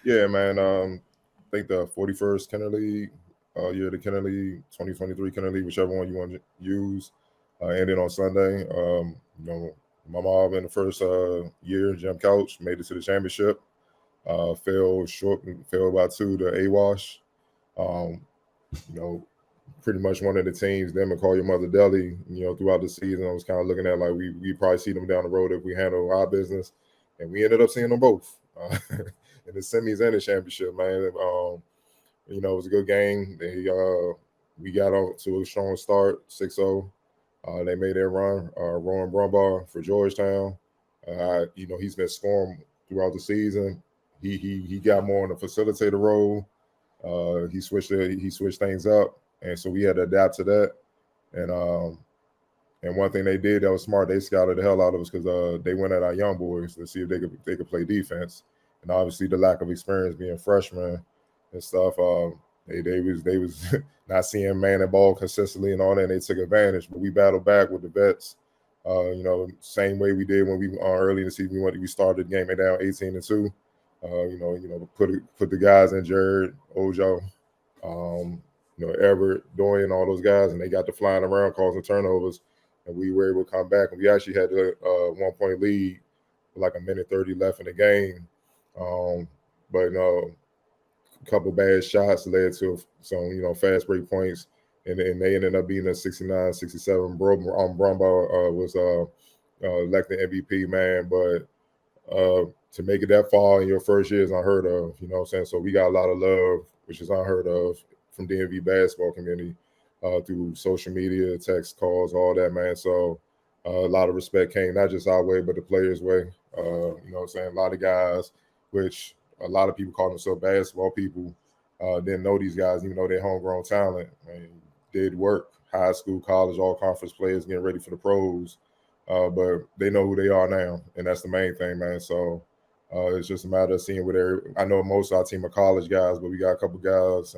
Yeah, man. I think the 41st Kenner League, the Kenner League, 2023 Kenner League, whichever one you want to use, ended on Sunday. My mom in the first year, Jim Couch, made it to the championship. Fell short, fell by two to AWASH. Um, you know, pretty much one of the teams, them and Call Your Mother Deli, throughout the season, I was kind of looking at like we probably see them down the road if we handle our business. And we ended up seeing them both in the semis and the championship, man. It was a good game. We got off to a strong start, 6-0. They made their run. Rowan Brumbaugh for Georgetown. He's been scoring throughout the season. He got more in the facilitator role. He switched things up, and so we had to adapt to that. And one thing they did that was smart, they scouted the hell out of us because they went at our young boys to see if they could play defense. And obviously the lack of experience being freshmen and stuff, they was not seeing man and ball consistently and all that. And they took advantage, but we battled back with the vets. Same way we did when we early in the season. We started the game at down 18-2. Put the guys in Jared, Ojo, Everett, Dorian, all those guys, and they got to flying around, causing turnovers, and we were able to come back. And we actually had a 1 point lead with like a minute 30 left in the game, but a couple bad shots led to some fast break points, and they ended up being a 69-67. Brumbaugh was elected MVP, man, but to make it that far in your first year is unheard of. You know what I'm saying? So we got a lot of love, which is unheard of from DMV basketball community through social media, text calls, all that, man. So a lot of respect came not just our way, but the players' way. You know what I'm saying? A lot of guys, which a lot of people call themselves basketball people, didn't know these guys, even though they're homegrown talent. And did work, high school, college, all conference players getting ready for the pros. But they know who they are now, and that's the main thing, man. So it's just a matter of seeing where I know most of our team are college guys, but we got a couple guys,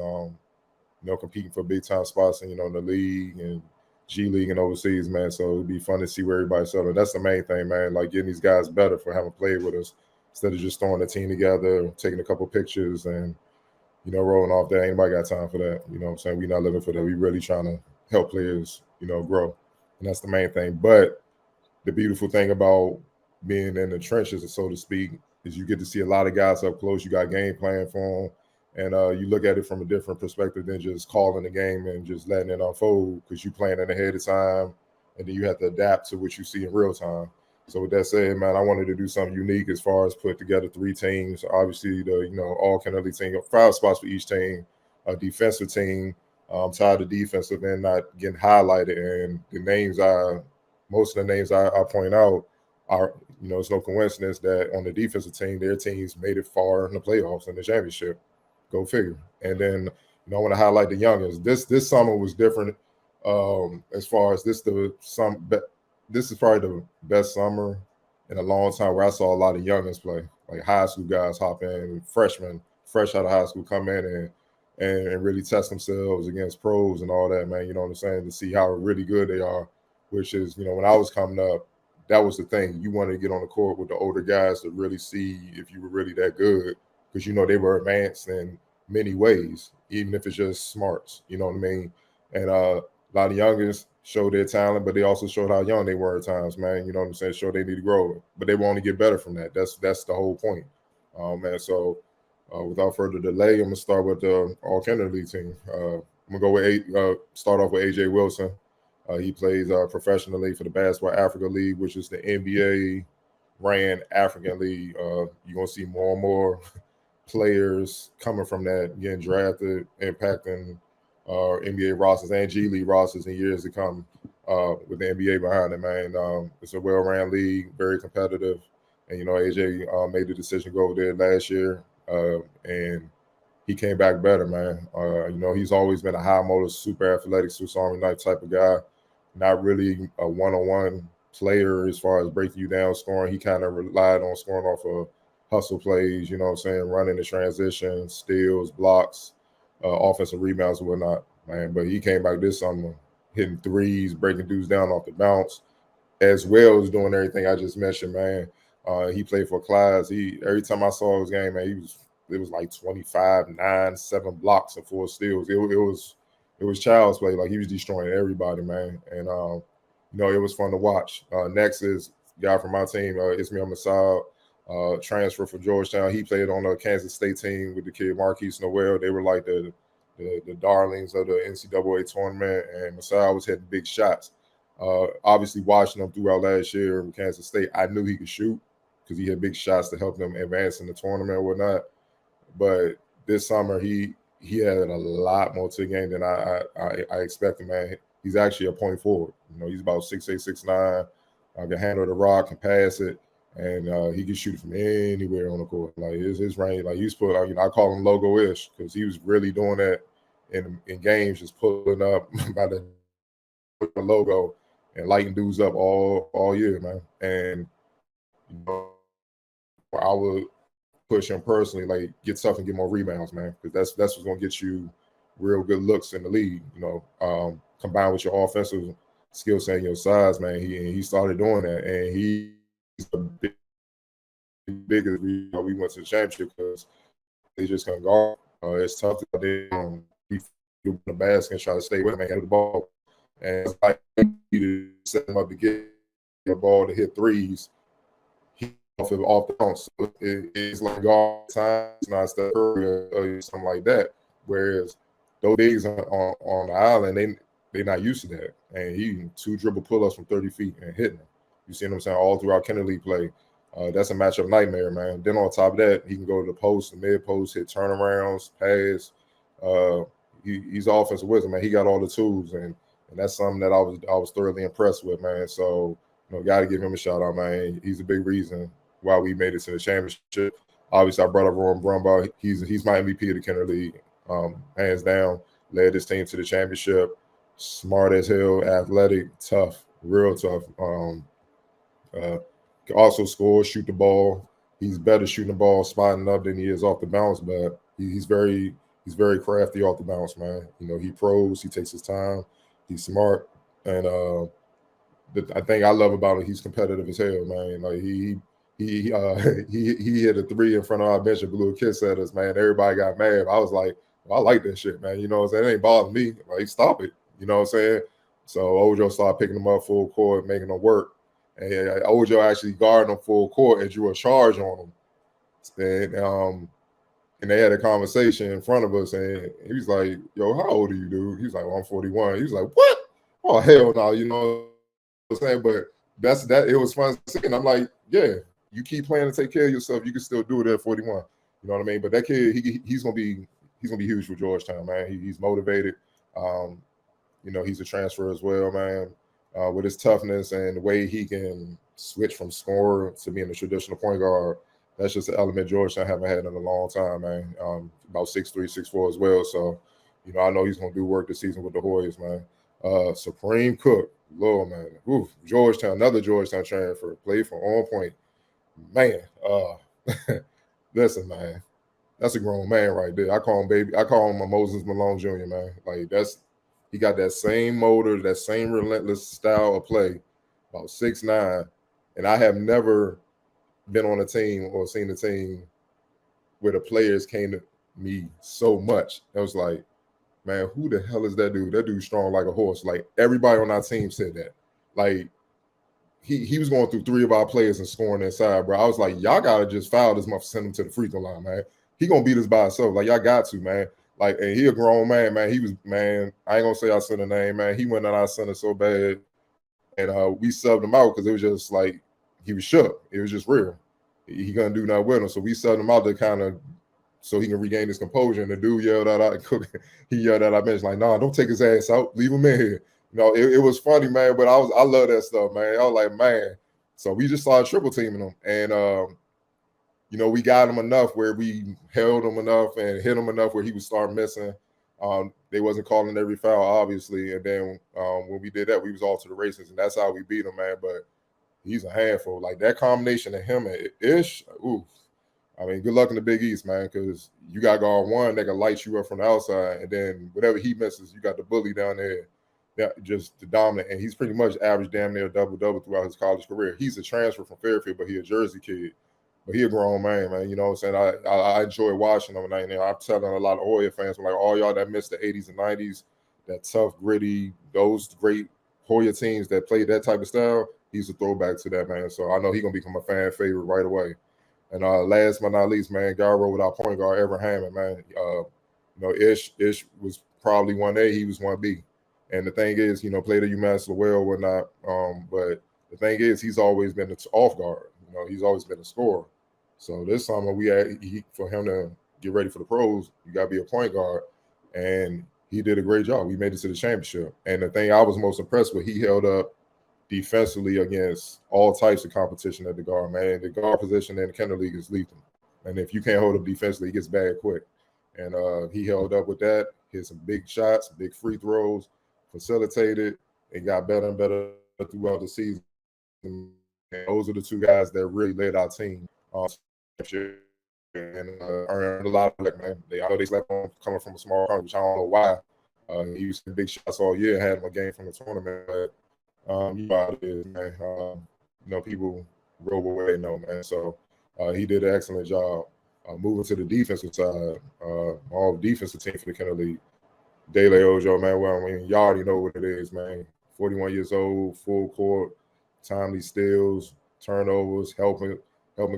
competing for big time spots in the league and G League and overseas, man. So it'd be fun to see where everybody's at. That's the main thing, man. Like getting these guys better for having played with us instead of just throwing the team together, taking a couple pictures and rolling off that. Ain't nobody got time for that. You know what I'm saying? We're not looking for that. We really trying to help players, grow. And that's the main thing. But the beautiful thing about being in the trenches, so to speak, is you get to see a lot of guys up close. You got game plan for them, and you look at it from a different perspective than just calling the game and just letting it unfold because you plan it ahead of time, and then you have to adapt to what you see in real time. So with that said, man, I wanted to do something unique as far as put together 3 teams. Obviously, the all Kennedy team, 5 spots for each team, a defensive team. I'm tired of defensive end not getting highlighted, and most of the names I point out are, it's no coincidence that on the defensive team, their teams made it far in the playoffs and the championship. Go figure. And then, I want to highlight the youngest. This summer was different. As far as this is probably the best summer in a long time where I saw a lot of youngins play, like high school guys hop in, freshmen, fresh out of high school, come in and really test themselves against pros and all that, man. You know what I'm saying? To see how really good they are, which is, when I was coming up, that was the thing. You wanted to get on the court with the older guys to really see if you were really that good because, they were advanced in many ways, even if it's just smarts, you know what I mean? And a lot of youngins showed their talent, but they also showed how young they were at times, man. You know what I'm saying? Show they need to grow, but they want to get better from that. That's the whole point, man. So without further delay, I'm gonna start with the All Kennedy League team. I'm gonna go with start off with AJ Wilson. He plays professionally for the Basketball Africa League, which is the NBA ran African League. You're gonna see more and more players coming from that getting drafted, impacting NBA rosters and G League rosters in years to come. With the NBA behind it, man, it's a well-ran league, very competitive, and AJ made the decision to go over there last year, and he came back better, man. He's always been a high motor, super athletic, Swiss Army knife type of guy. Not really a one-on-one player as far as breaking you down, scoring. He kind of relied on scoring off of hustle plays, you know what I'm saying, running the transition, steals, blocks, offensive rebounds and whatnot, man. But he came back this summer hitting threes, breaking dudes down off the bounce, as well as doing everything I just mentioned, man. He played for Clydes. Every time I saw his game, man, he was it was like 25, 9, 7 blocks and 4 steals. It was child's play. Like he was destroying everybody, man. And it was fun to watch. Next is a guy from my team, Ismail Masal, transfer from Georgetown. He played on the Kansas State team with the kid Marquise Noel. They were like the darlings of the NCAA tournament, and Masal was hitting big shots. Obviously, watching him throughout last year in Kansas State, I knew he could shoot because he had big shots to help them advance in the tournament or whatnot. But this summer, he had a lot more to the game than I expected, man. He's actually a point forward. He's about 6'8", 6'9", can handle the rock, can pass it, and he can shoot from anywhere on the court. Like his range, like he's put, I call him logo-ish because he was really doing that in games, just pulling up by the logo and lighting dudes up all year, man. And I would push him personally, like get tough and get more rebounds, man, because that's what's gonna get you real good looks in the league. Combined with your offensive skill set and your size, man. He started doing that, and he's the biggest reason we went to the championship because they just couldn't guard. It's tough to do the basket and try to stay with him and handle the ball. And it's like you to set him up to get the ball to hit threes. Off the bounce. So it's like guard time, it's not Steph Curry or something like that. Whereas those bigs on the island, they're not used to that. And he 2 dribble pull-ups from 30 feet and hitting them. You see what I'm saying? All throughout Kennedy play. That's a matchup nightmare, man. Then on top of that, he can go to the post, the mid-post, hit turnarounds, pass. He's offensive wisdom, man. He got all the tools, and that's something that I was thoroughly impressed with, man. So, got to give him a shout out, man. He's a big reason why we made it to the championship. Obviously, I brought up Rowan Brumbaugh. He's my MVP of the Kennedy League, hands down. Led this team to the championship. Smart as hell, athletic, tough, real tough. Can also score, shoot the ball. He's better shooting the ball, spotting up than he is off the bounce, but he's very crafty off the bounce, man. He pros, he takes his time, he's smart, and the thing I love about him, he's competitive as hell, man. Like he hit a 3 in front of our bench and blew a kiss at us, man. Everybody got mad. I was like, well, I like that shit, man. You know what I'm saying? It ain't bothering me. Like, stop it. You know what I'm saying? So Ojo started picking them up full court, making them work. And Ojo actually guarded them full court and drew a charge on them. And they had a conversation in front of us, and he was like, yo, how old are you, dude? He was like, well, I'm 41. He was like, what? Oh, hell no, you know what I'm saying? But that it was fun seeing. I'm like, yeah, you keep playing to take care of yourself, you can still do it at 41. You know what I mean? But that kid, he's gonna be huge for Georgetown, man. He's motivated. He's a transfer as well, man. With his toughness and the way he can switch from scorer to being a traditional point guard, that's just an element Georgetown haven't had in a long time, man. About 6'3", 6'4" as well. So, I know he's gonna do work this season with the Hoyas, man. Supreme Cook, Lord, man. Oof, Georgetown, another Georgetown transfer, played for On Point. Man, listen, man. That's a grown man right there. I call him baby. I call him a Moses Malone Jr., man. Like he got that same motor, that same relentless style of play, about 6'9", and I have never been on a team or seen a team where the players came to me so much. I was like, man, who the hell is that dude? That dude's strong like a horse. Like, everybody on our team said that. Like, he was going through 3 of our players and scoring inside, bro. I was like, y'all gotta just foul this motherfucker, send him to the free throw line, man. He gonna beat us by himself. Like, y'all got to, man. Like, and he a grown man, man. He was, man, I ain't gonna say our center name, man. He went on our center so bad. And we subbed him out because it was just like, he was shook. It was just real. He couldn't do nothing with him. So we subbed him out to kind of, so he can regain his composure. And the dude yelled out, he yelled at our bench, like, nah, don't take his ass out. Leave him in here. It was funny, man, but I love that stuff, man. I was like, man. So we just started triple teaming him. And, we got him enough where we held him enough and hit him enough where he would start missing. They wasn't calling every foul, obviously. And then when we did that, we was off to the races. And that's how we beat him, man. But he's a handful. Like, that combination of him and Ish, ooh. I mean, good luck in the Big East, man, because you got guard one that can light you up from the outside. And then whatever he misses, you got the bully down there. Yeah, just the dominant, and he's pretty much averaged damn near double-double throughout his college career. He's a transfer from Fairfield, but he's a Jersey kid. But he a grown man, man. You know what I'm saying? I enjoy watching him, and I'm telling a lot of Hoya fans, I'm like, all y'all that missed the 80s and 90s, that tough, gritty, those great Hoya teams that played that type of style, he's a throwback to that, man. So I know he's gonna become a fan favorite right away. And last but not least, man, Gyro with our point guard, Ever Hammond, man. Ish was probably 1A, he was 1B. And the thing is, played at UMass well, whatnot. But the thing is, he's always been an off guard. He's always been a scorer. So this summer, for him to get ready for the pros, you got to be a point guard. And he did a great job. We made it to the championship. And the thing I was most impressed with, he held up defensively against all types of competition at the guard, man. The guard position in the Kenner League is lethal. And if you can't hold up defensively, it gets bad quick. And he held up with that, hit some big shots, big free throws, facilitated, and got better and better throughout the season. And those are the two guys that really led our team and earned a lot of it, man. I know they slept on coming from a small country, which I don't know why. He used to big shots all year, had him a game from the tournament, but you know how it is, man. People roll away, man. So he did an excellent job. Moving to the defensive side, all defensive team for the Kenner League. De La Ojo, man. Well, I mean, y'all already know what it is, man. 41 years old, full court, timely steals, turnovers, helping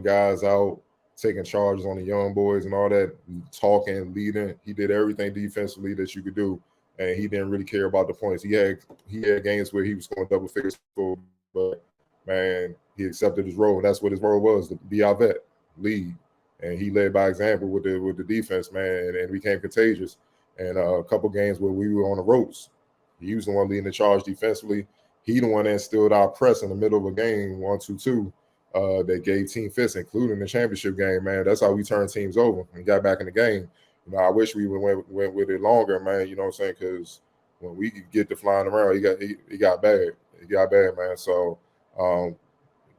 guys out, taking charges on the young boys and all that, talking, leading. He did everything defensively that you could do, and he didn't really care about the points. He had games where he was going double figures, but man, he accepted his role, and that's what his role was, to be our vet, lead. And he led by example with the defense, man, and became contagious. And a couple games where we were on the ropes, he was the one leading the charge defensively. He the one that instilled our press in the middle of a game, 1-2-2, that gave team fits, including the championship game, man. That's how we turned teams over and got back in the game. I wish we went with it longer, man. You know what I'm saying? Because when we could get to flying around, he got bad. He got bad, man. So,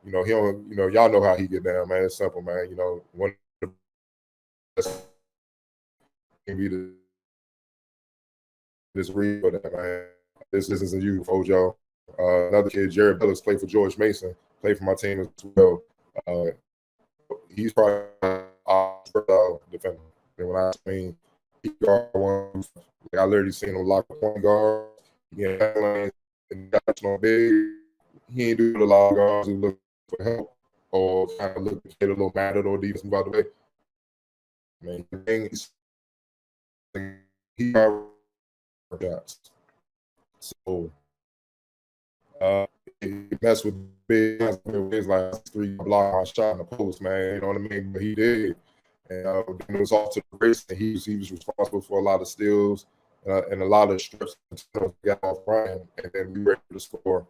he don't. Y'all know how he get down, man. It's simple, man. One of the best this read for that, man. This isn't you, Fojo. Another kid, Jared Billups, played for George Mason, played for my team as well. He's probably our defender. And when I mean he guard one, I literally seen him lock point guard, lanes, and got no big. He ain't do a lot of guards who look for help or kind of look to get a little mad at or defense. By the way, man, he got shots. So he messed with big guys. It was like 3 block my shot in the post, man. You know what I mean? But he did. And it was off to the race, and he was responsible for a lot of steals and a lot of strips and got off running, and then we were able to score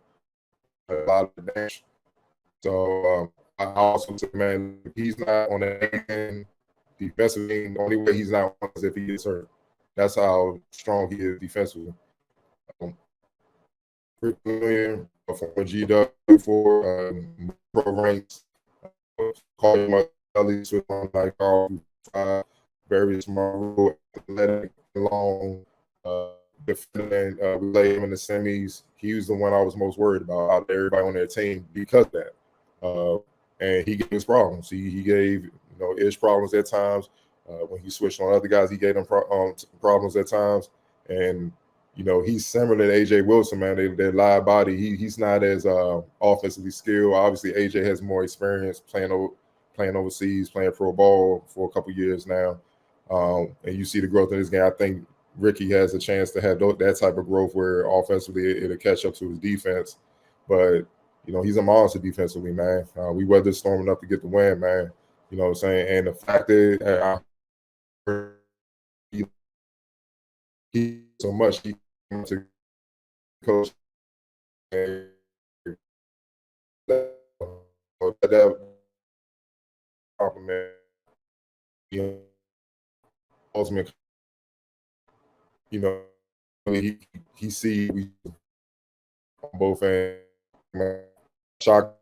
a lot of damage. So I also said, man, if he's not on the end defensive team, the only way he's not on is if he gets hurt. That's how strong he is defensively. From GW for pro ranks, calling my bellies with like all very small, athletic, long, defending. We laid him in the semis. He was the one I was most worried about out of everybody on their team because of that. And he gave us problems. He gave Ish problems at times. When he switched on other guys, he gave them problems at times. And he's similar to AJ Wilson, man. Their live body. He's not as offensively skilled. Obviously, AJ has more experience playing overseas, playing pro ball for a couple years now. And you see the growth in this game. I think Ricky has a chance to have that type of growth where offensively it'll catch up to his defense. But he's a monster defensively, man. We weathered the storm enough to get the win, man. You know what I'm saying? And the fact that he so much he to coach and that compliment, ultimate, he see we on both ends. Shocked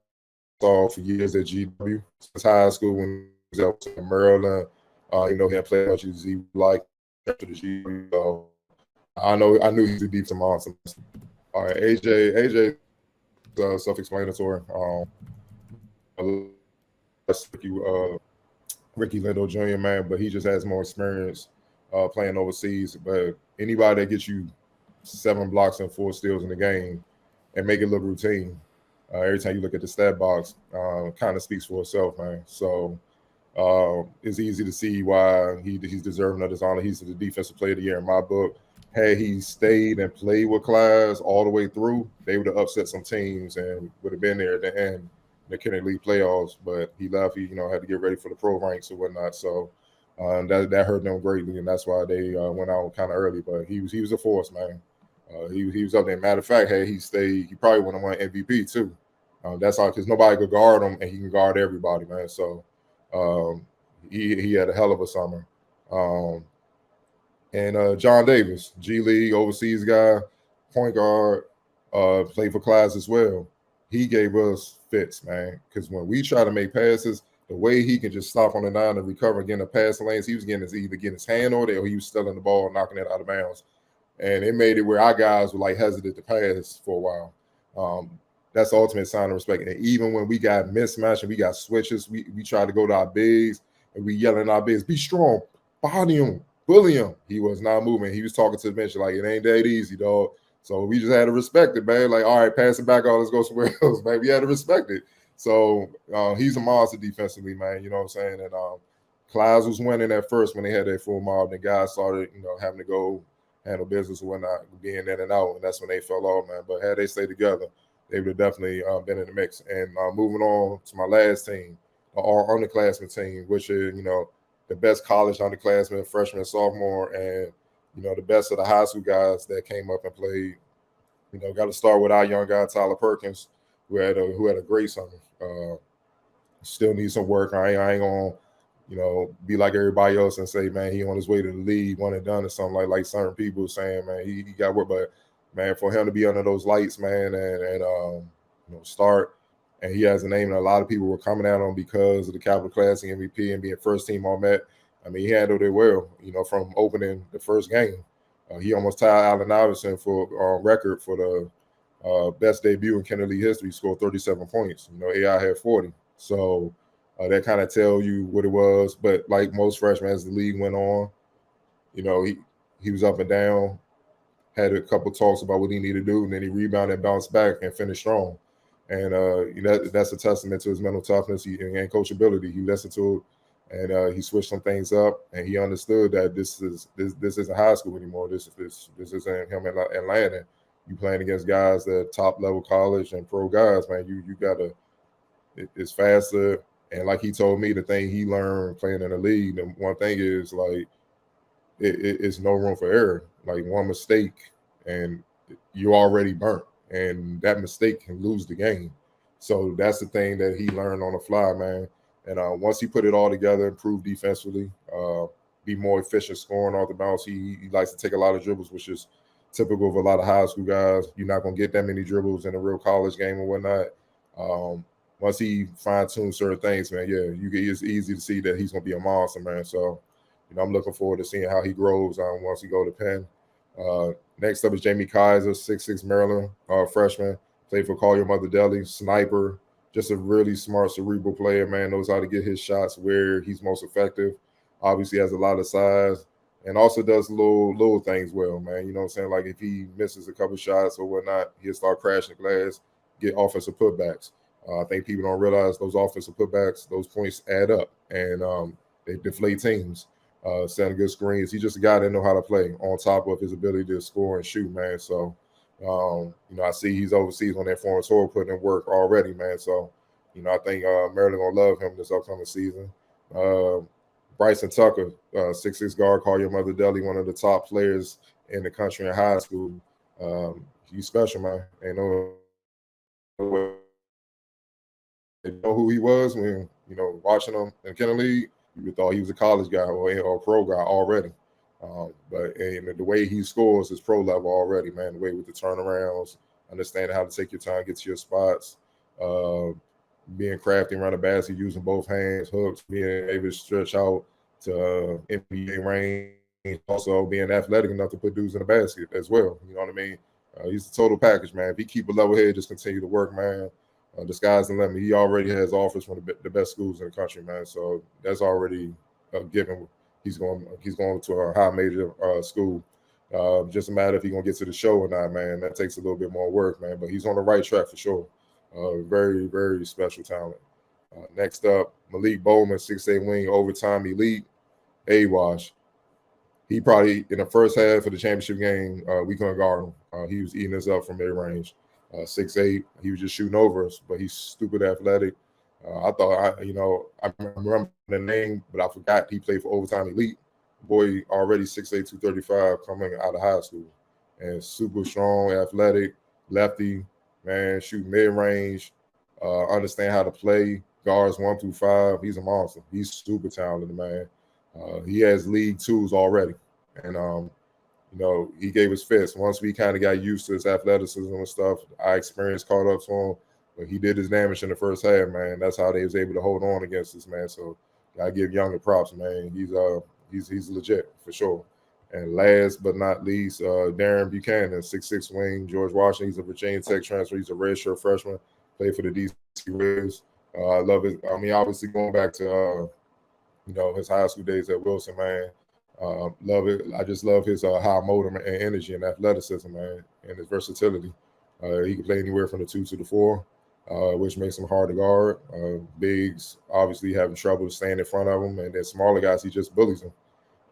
off for years at GW since high school when he was out in Maryland. He had played much as he liked after the GW. So I knew he'd be some awesome. All right, AJ, self-explanatory. Ricky Lindo Jr., man, but he just has more experience playing overseas. But anybody that gets you 7 blocks and 4 steals in the game and make it look routine, every time you look at the stat box, kind of speaks for itself, man. So it's easy to see why he's deserving of this honor. He's the defensive player of the year in my book. Had he stayed and played with class all the way through, they would have upset some teams and would have been there at the end, the Kennedy League playoffs. But he left. He had to get ready for the pro ranks or whatnot. So that hurt them greatly, and that's why they went out kind of early. But he was a force, man. He was up there. Matter of fact, had he stayed, he probably would have won MVP too. That's all, because nobody could guard him, and he can guard everybody, man. So he had a hell of a summer. And John Davis, G League overseas guy, point guard, played for Class as well. He gave us fits, man, because when we try to make passes, the way he can just stop on the 9 and recover and get in the passing lanes, he was either getting his hand on it or he was stealing the ball, knocking it out of bounds. And it made it where our guys were like hesitant to pass for a while. That's the ultimate sign of respect. And even when we got mismatch and we got switches, we tried to go to our bigs and we yelling at our bigs, be strong, body him, bully him. He was not moving. He was talking to the bench like, it ain't that easy, dog. So we just had to respect it, man. Like, all right, pass it back on, let's go somewhere else, man. We had to respect it. So he's a monster defensively, man. You know what I'm saying? And Clydes was winning at first when they had that full mob. The guys started, having to go handle business and whatnot, being in and out, and that's when they fell off, man. But had they stayed together, they would have definitely been in the mix. And moving on to my last team, our underclassmen team, which is, the best college underclassmen, freshman and sophomore, and, the best of the high school guys that came up and played. Got to start with our young guy, Tyler Perkins, who had a great summer. Still needs some work. I ain't gonna, be like everybody else and say, man, he on his way to the league, one and done or something like certain people saying, man, he got work. But man, for him to be under those lights, man, and start, and he has a name, and a lot of people were coming at him because of the Capital Classic MVP and being first team on Met. I mean, he handled it well, from opening the first game. He almost tied Allen Iverson for record for the best debut in Kennedy history. He scored 37 points. AI had 40. So that kind of tell you what it was. But like most freshmen, as the league went on, he was up and down, had a couple talks about what he needed to do, and then he rebounded and bounced back and finished strong. And that's a testament to his mental toughness and coachability. He listened to it, and he switched some things up, and he understood that this isn't high school anymore. This isn't him in Atlanta. You playing against guys that top level college and pro guys, man. You gotta. It's faster, and like he told me, the thing he learned playing in the league, the one thing is like it's no room for error. Like one mistake, and you're already burnt, and that mistake can lose the game. So that's the thing that he learned on the fly, man. And once he put it all together, improve defensively, be more efficient scoring off the bounce. He likes to take a lot of dribbles, which is typical of a lot of high school guys. You're not going to get that many dribbles in a real college game and whatnot. Once he fine-tunes certain things, man, it's easy to see that he's going to be a monster, man. So, I'm looking forward to seeing how he grows once he go to Penn. Next up is Jamie Kaiser, 6'6" Maryland freshman. Played for Call Your Mother Deli, sniper. Just a really smart, cerebral player, man. Knows how to get his shots where he's most effective. Obviously has a lot of size and also does little things well, man. You know what I'm saying? Like if he misses a couple shots or whatnot, he'll start crashing the glass, get offensive putbacks. I think people don't realize those offensive putbacks, those points add up, and they deflate teams. Setting good screens. He's just a guy that know how to play on top of his ability to score and shoot, man. So, I see he's overseas on that foreign soil putting in work already, man. So, I think Maryland going to love him this upcoming season. Bryson Tucker, 6'6" guard, Call Your Mother Deli, one of the top players in the country in high school. He's special, man. Ain't no who he was when, watching him in Kennedy League, you thought he was a college guy or a pro guy already. But the way he scores is pro level already, man. The way with the turnarounds, understanding how to take your time, get to your spots, being crafty around the basket, using both hands, hooks, being able to stretch out to NBA range, also being athletic enough to put dudes in the basket as well. You know what I mean? He's a total package, man. If he keep a level head, just continue to work, man. The sky's the limit. He already has offers from the best schools in the country, man. So that's already a given. He's going to a high major school. Just a matter if he's gonna get to the show or not, man. That takes a little bit more work, man. But he's on the right track for sure. Very, very special talent. Next up, Malik Bowman, 6'8" wing, overtime elite, A-Wash. He probably, in the first half of the championship game, we couldn't guard him. He was eating us up from mid-range. 6'8", he was just shooting over us, but he's stupid athletic. I thought, I remember the name, but I forgot he played for overtime elite. Boy, already 6'8", 235 coming out of high school. And super strong, athletic, lefty, man, shoot mid-range, understand how to play, guards 1 through 5. He's a monster. He's super talented, man. He has league twos already. And, he gave us fits. Once we kind of got used to his athleticism and stuff, our experience caught up to him. But he did his damage in the first half, man. That's how they was able to hold on against us, man. So I give Younger props, man. He's legit for sure. And last but not least, Darren Buchanan, 6'6" wing, George Washington. He's a Virginia Tech transfer. He's a redshirt freshman. Played for the DC Reds. I love it. I mean, obviously going back to his high school days at Wilson, man. Love it. I just love his high motor and energy and athleticism, man, and his versatility. He can play anywhere from the 2 to the 4, which makes him hard to guard. Bigs obviously having trouble staying in front of him, and then smaller guys, he just bullies them.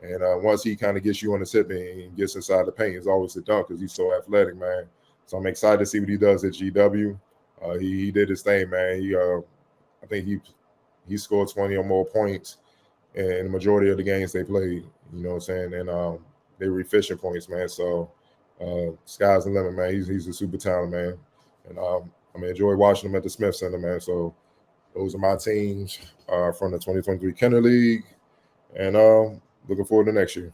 And once he kind of gets you on the tip and gets inside the paint, it's always a dunk because he's so athletic, man. So I'm excited to see what he does at GW. He did his thing, man. I think he scored 20 or more points in the majority of the games they played. You know what I'm saying? And they were efficient points, man. So sky's the limit, man. He's a super talent, man. And enjoy watching him at the Smith Center, man. So those are my teams from the 2023 Kenner League. And looking forward to next year.